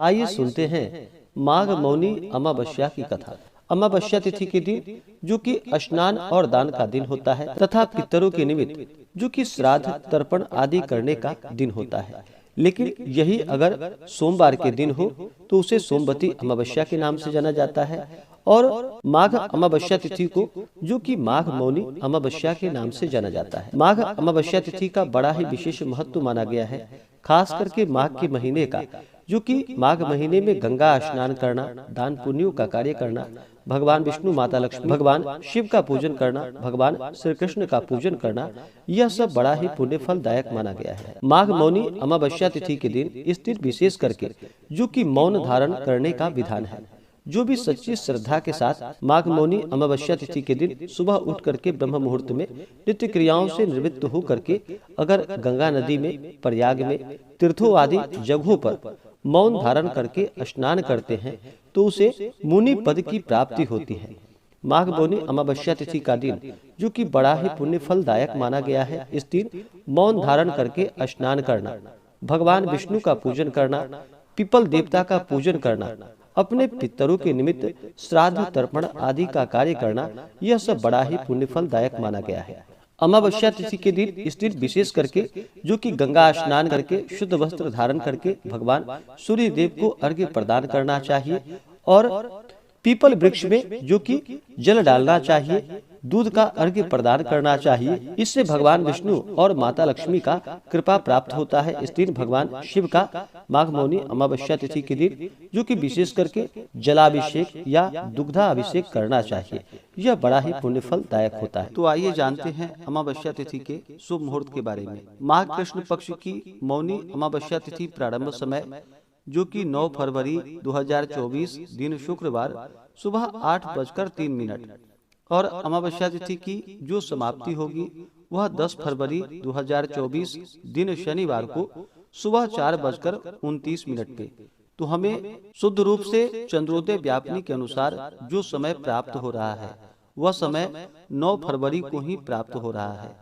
आइए सुनते हैं माघ मौनी अमावस्या की कथा। अमावस्या तिथि के दिन जो कि स्नान और दान का दिन होता है तथा पितरों के निमित्त जो कि श्राद्ध तर्पण आदि करने का दिन होता है। लेकिन यही अगर सोमवार के दिन हो तो उसे सोमवती अमावस्या के नाम से जाना जाता है और माघ अमावस्या तिथि को जो कि माघ मौनी अमावस्या के नाम से जाना जाता है। माघ अमावस्या तिथि का बड़ा ही विशेष महत्व माना गया है, खास करके माघ के महीने का, जो कि माघ महीने में गंगा स्नान करना, दान पुण्यों का कार्य करना, भगवान विष्णु, माता लक्ष्मी, भगवान शिव का पूजन करना, भगवान श्री कृष्ण का पूजन करना, यह सब बड़ा ही पुण्य फलदायक माना गया है। माघ मौनी अमावस्या तिथि के दिन इस दिन विशेष करके जो कि मौन धारण करने का विधान है। जो भी सच्ची श्रद्धा के साथ माघ मौनी अमावस्या तिथि के दिन सुबह उठ करके ब्रह्म मुहूर्त में नित्य क्रियाओं से निवृत्त हो करके अगर गंगा नदी में, प्रयाग में, तीर्थों आदि जगहों पर मौन धारण करके स्नान करते हैं तो उसे मुनि पद की प्राप्ति होती है। माघ मौनी अमावस्या तिथि का दिन जो कि बड़ा ही पुण्य फलदायक माना गया है। इस दिन मौन धारण करके स्नान करना, भगवान विष्णु का पूजन करना, पीपल देवता का पूजन करना, अपने पितरों के निमित्त श्राद्ध तर्पण आदि का कार्य करना, यह सब बड़ा ही पुण्य फलदायक माना गया है। अमावस्या तिथि के दिन इस दिन विशेष करके जो कि गंगा स्नान करके शुद्ध वस्त्र धारण करके भगवान सूर्य देव को अर्घ्य प्रदान करना चाहिए और पीपल वृक्ष में जो कि जल डालना चाहिए, दूध का अर्घ्य प्रदान करना चाहिए। इससे भगवान विष्णु और माता लक्ष्मी का कृपा प्राप्त होता है। इस दिन भगवान शिव का माघ मौनी अमावस्या तिथि के दिन जो कि विशेष करके जलाभिषेक या दुग्धाभिषेक करना चाहिए, यह बड़ा ही पुण्य फलदायक होता है। तो आइए जानते हैं अमावस्या तिथि के शुभ मुहूर्त के बारे में। माघ कृष्ण पक्ष की मौनी अमावस्या तिथि प्रारंभ समय जो कि 9 फरवरी 2024 दिन शुक्रवार सुबह 8:03 और अमावस्या तिथि की जो समाप्ति होगी वह 10 फरवरी 2024 दिन शनिवार को सुबह 4:29 पे। तो हमें शुद्ध रूप से चंद्रोदय व्यापनी के अनुसार जो समय प्राप्त हो रहा है वह समय 9 फरवरी को ही प्राप्त हो रहा है।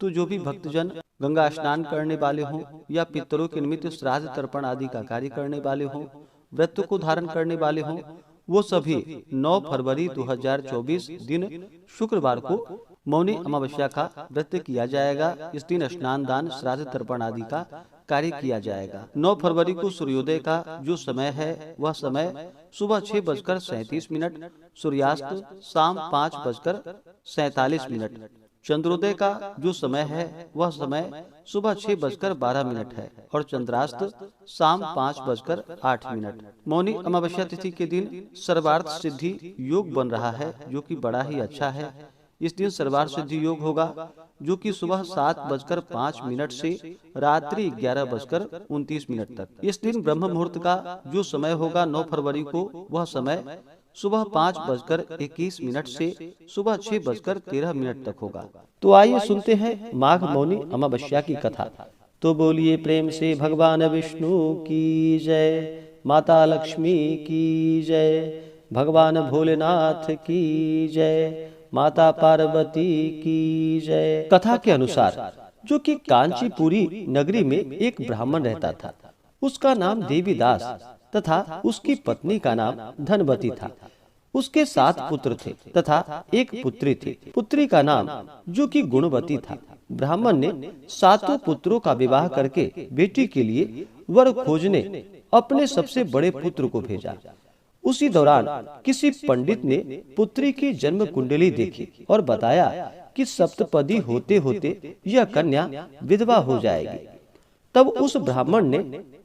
तो जो भी भक्तजन गंगा स्नान करने वाले हों या पितरों के निमित्त श्राद्ध तर्पण आदि का कार्य करने वाले हों, व्रत को धारण करने वाले हों, वो सभी 9 फरवरी 2024 दिन शुक्रवार को मौनी अमावस्या का व्रत किया जाएगा। इस दिन स्नान दान श्राद्ध तर्पण आदि का कार्य किया जाएगा। 9 फरवरी को सूर्योदय का जो समय है वह समय सुबह 6:37, सूर्यास्त शाम 5:47। चंद्रोदय का जो समय है वह समय सुबह 6:12 है और चंद्रास्त शाम 5:08। मौनी अमावस्या तिथि के दिन सर्वार्थ सिद्धि योग बन रहा है जो कि बड़ा ही अच्छा है। इस दिन सर्वार्थ सिद्धि योग होगा जो कि सुबह 7:05 से रात्रि 11:29 तक। इस दिन ब्रह्म मुहूर्त का जो समय होगा 9 फरवरी को वह समय सुबह 5:21 से सुबह 6:13 तक होगा। तो आइए सुनते हैं माघ मौनी अमावस्या की कथा। तो बोलिए प्रेम से भगवान विष्णु की जय, माता लक्ष्मी की जय, भगवान भोलेनाथ की जय, माता पार्वती की जय। कथा के अनुसार जो कि कांचीपुरी नगरी में एक ब्राह्मण रहता था, उसका नाम देवीदास तथा उसकी पत्नी का नाम धनवती था। उसके 7 पुत्र थे तथा एक पुत्री थी। पुत्री का नाम जो कि गुणवती था। ब्राह्मण ने 7 पुत्रों का विवाह करके बेटी के लिए वर खोजने अपने सबसे बड़े पुत्र को भेजा। उसी दौरान किसी पंडित ने पुत्री की जन्म कुंडली देखी और बताया कि सप्तपदी होते होते यह कन्या विधवा हो जाएगी। तब उस ब्राह्मण ने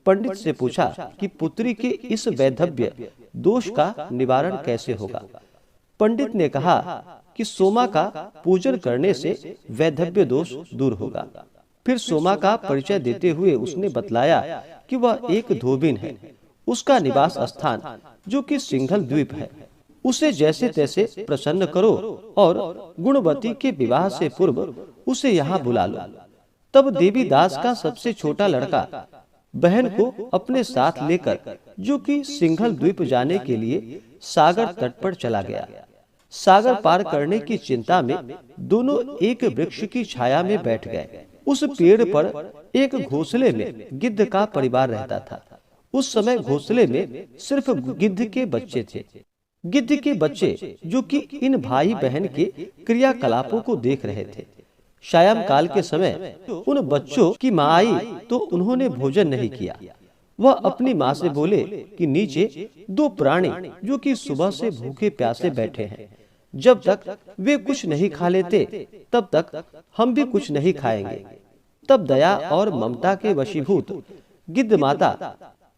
पंडित से पूछा कि पुत्री के इस वैधव्य दोष का निवारण कैसे होगा। पंडित ने कहा कि सोमा का पूजन करने से वैधव्य दोष दूर होगा। फिर सोमा का परिचय देते हुए उसने बतलाया कि वह एक धोबिन है। उसका निवास स्थान जो कि सिंघल द्वीप है। उसे जैसे तैसे प्रसन्न करो और गुणवती के विवाह से पूर्व उसे यहाँ बुला लो। तब देवीदास का सबसे छोटा लड़का बहन को अपने साथ लेकर जो कि सिंघल द्वीप जाने के लिए सागर तट पर चला गया। सागर पार करने की चिंता में दोनों एक वृक्ष की छाया में बैठ गए। उस पेड़ पर एक घोंसले में गिद्ध का परिवार रहता था। उस समय घोंसले में सिर्फ गिद्ध के बच्चे थे। गिद्ध के बच्चे जो कि इन भाई बहन के क्रियाकलापों को देख रहे थे। सायं काल के समय उन बच्चों की माँ आई तो उन्होंने भोजन नहीं किया। वह अपनी माँ से बोले कि नीचे दो प्राणी जो कि सुबह से भूखे प्यासे बैठे हैं, जब तक वे कुछ नहीं खा लेते तब तक हम भी कुछ नहीं खाएंगे। तब दया और ममता के वशीभूत गिद्ध माता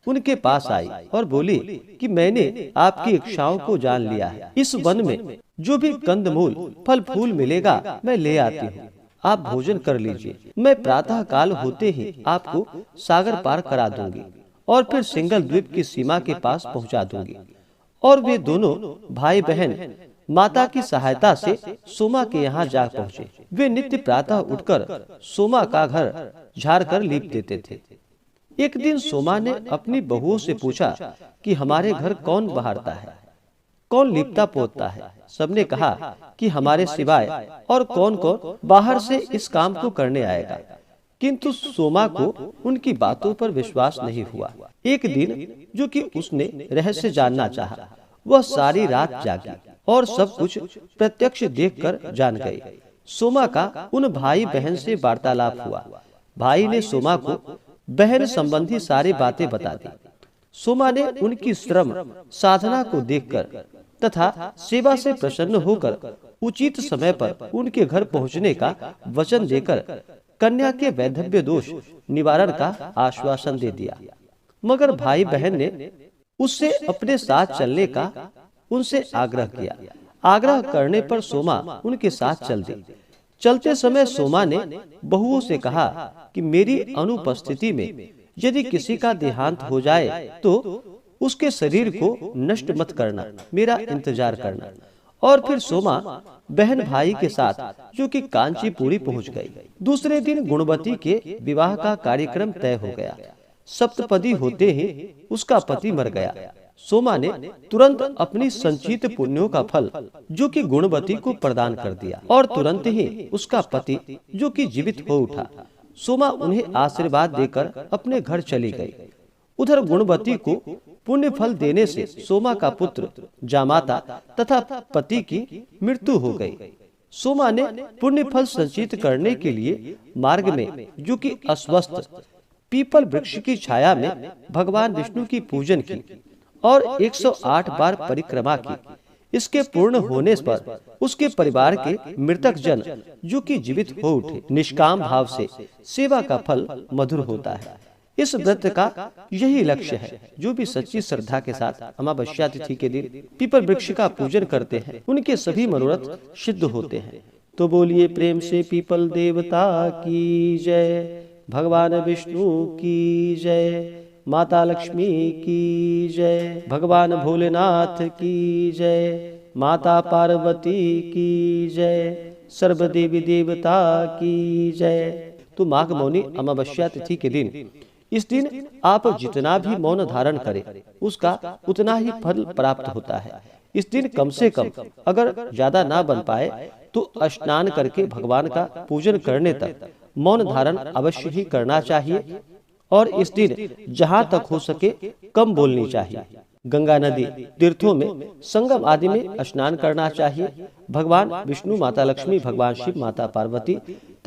उनके पास आई और बोली कि मैंने आपकी इच्छाओं को जान लिया है। इस वन में जो भी कंदमूल फल फूल मिलेगा मैं ले आती हूँ, आप भोजन कर लीजिए। मैं प्रातः काल होते ही आपको सागर पार करा दूंगी और फिर सिंगल द्वीप की सीमा के पास पहुंचा दूंगी। और वे दोनों भाई बहन माता की सहायता से सोमा के यहाँ जा पहुँचे। वे नित्य प्रातः उठकर सोमा का घर झाड़ कर लीप देते थे। एक दिन सोमा ने अपनी बहुओं से पूछा कि हमारे घर कौन बहारता है, कौन लिपता पोतता है। सबने कहा कि हमारे सिवाय और कौन कौन बाहर से इस काम को करने आएगा। किंतु सोमा को उनकी बातों पर विश्वास नहीं हुआ। एक दिन जो कि उसने रहस्य जानना चाहा, वह सारी रात जागी और सब कुछ प्रत्यक्ष देखकर जान गई। सोमा का उन भाई बहन से वार्तालाप हुआ। भाई ने सोमा को बहन संबंधी सारी बातें बता दी। सोमा ने उनकी श्रम साधना को देखकर तथा सेवा से प्रसन्न होकर उचित समय पर उनके घर पहुंचने का वचन देकर कन्या के वैधव्य दोष निवारण का आश्वासन दे दिया। मगर भाई बहन ने उससे अपने साथ चलने का उनसे आग्रह किया। आग्रह करने पर सोमा उनके साथ चल दी। चलते समय सोमा ने बहुओं से कहा कि मेरी अनुपस्थिति में यदि किसी का देहांत हो जाए तो उसके शरीर को नष्ट मत करना, मेरा इंतजार करना। और फिर सोमा बहन भाई के साथ जो कि कांचीपुरी पहुंच गई। दूसरे दिन गुणवती के विवाह का कार्यक्रम तय हो गया। सप्तपदी होते ही उसका पति मर गया। सोमा ने तुरंत अपनी संचित पुण्यों का फल जो कि गुणवती को प्रदान कर दिया और तुरंत ही उसका पति जो कि जीवित हो उठा। सोमा उन्हें आशीर्वाद देकर अपने घर चली गई। उधर गुणवती को पुण्य फल देने से सोमा का पुत्र जामाता तथा पति की मृत्यु हो गई। सोमा ने पुण्य फल संचित करने के लिए मार्ग में जो कि अस्वस्थ पीपल वृक्ष की छाया में भगवान विष्णु की पूजन की और 108 बार परिक्रमा की। इसके पूर्ण होने पर उसके परिवार के मृतक जन जो कि जीवित हो उठे। निष्काम भाव से सेवा का फल मधुर होता है। इस व्रत का यही लक्ष्य है। जो भी सच्ची श्रद्धा के साथ अमावस्या तिथि के दिन पीपल वृक्ष का पूजन करते हैं उनके सभी मनोरथ सिद्ध होते हैं। तो बोलिए प्रेम से पीपल देवता की जय, भगवान विष्णु की जय, माता लक्ष्मी की जय, भगवान भोलेनाथ की जय, माता पार्वती की जय, सर्व देवी देवता की जय। तो माघ मौनी अमावस्या तिथि के दिन इस दिन आप जितना भी मौन धारण करें उसका उतना ही फल प्राप्त होता है। इस दिन कम से कम अगर ज्यादा ना बन पाए तो स्नान करके भगवान का पूजन करने तक मौन धारण अवश्य ही करना चाहिए। और इस दिन जहाँ तक हो सके कम बोलनी चाहिए। गंगा नदी तीर्थों में संगम आदि में स्नान करना चाहिए। भगवान विष्णु, माता लक्ष्मी, भगवान शिव, माता पार्वती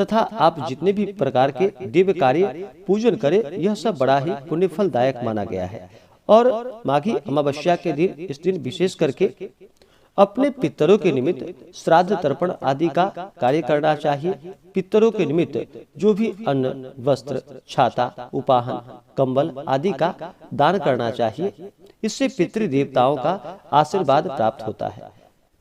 तथा आप जितने भी प्रकार के दिव्य कार्य पूजन करें यह सब बड़ा ही पुण्य फलदायक माना गया है। और माघी अमावस्या के दिन इस दिन विशेष करके अपने पितरों के निमित्त श्राद्ध तर्पण आदि का कार्य करना चाहिए। पितरों के निमित्त जो भी अन्न, वस्त्र, छाता, उपाहन, कंबल आदि का दान करना चाहिए। इससे पितृ देवताओं का आशीर्वाद प्राप्त होता है।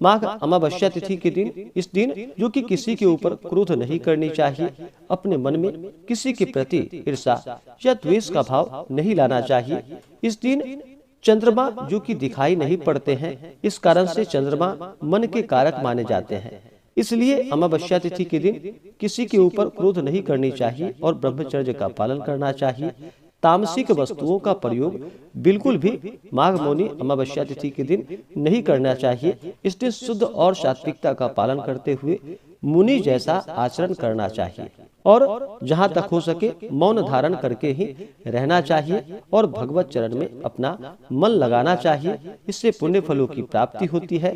माघ अमावस्या तिथि के दिन इस दिन जो कि किसी के ऊपर क्रोध नहीं करनी चाहिए। अपने मन में किसी के प्रति ईर्ष्या या द्वेष का भाव नहीं लाना चाहिए। इस दिन चंद्रमा जो कि दिखाई नहीं पड़ते हैं, इस कारण से चंद्रमा मन के कारक माने जाते हैं। इसलिए अमावस्या तिथि के दिन किसी के ऊपर क्रोध नहीं करनी चाहिए और ब्रह्मचर्य का पालन करना चाहिए। तामसिक वस्तुओं का प्रयोग बिल्कुल भी माघ मौनी अमावस्या तिथि के दिन नहीं करना चाहिए। इस दिन शुद्ध और सात्विकता का पालन करते हुए मुनि जैसा आचरण करना चाहिए। और जहाँ तक हो सके मौन धारण करके ही रहना चाहिए और भगवत चरण में अपना मन लगाना चाहिए। इससे पुण्य फलों की प्राप्ति होती है।